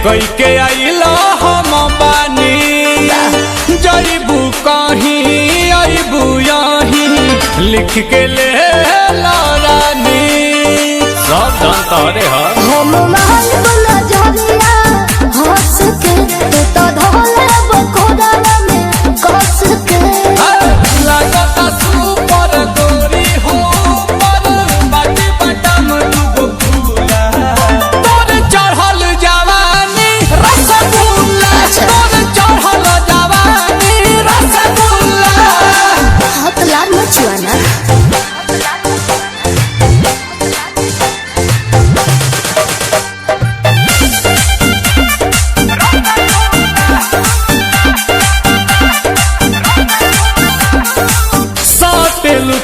कई के आइलो हम बानी जईबू कहीं अबू यहीं लिख के ले रानी सब धन तोरे हम महल बना जरिया हंस के तो धोले बकोड़ा में कस के लगता सुपर गोरी हो पर बाटी बटम दुगो फूला तोर चढ़ल जवानी रसगुल्ला तोर चढ़ल जवानी रसगुल्ला हाथ लाल मचुआना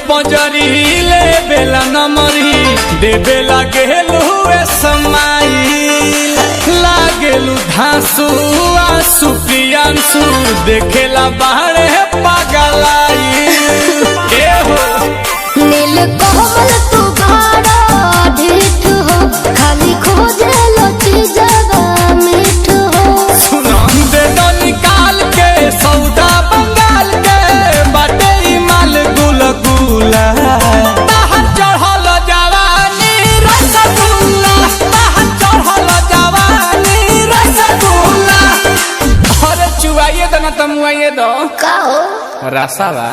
पंजरी ले बेला नमरी दे बेला गेलू समाई लागेलू धांसू आंसू प्रियांशु देखेला बाहरे पागलाई ए हो नील कोमल तू गाड़ा ढीठ हो खाली खोजे लो चीज़ा मीठ हो सुना दे दो निकाल के सौदा बंगाल के बाटे माल गुल गुला ताहर चढ़ल जवानी रसगुल्ला ताहर चढ़ल जवानी रसगुल्ला अरे चुआइए दो ना तमुआइए दो का हो रसावा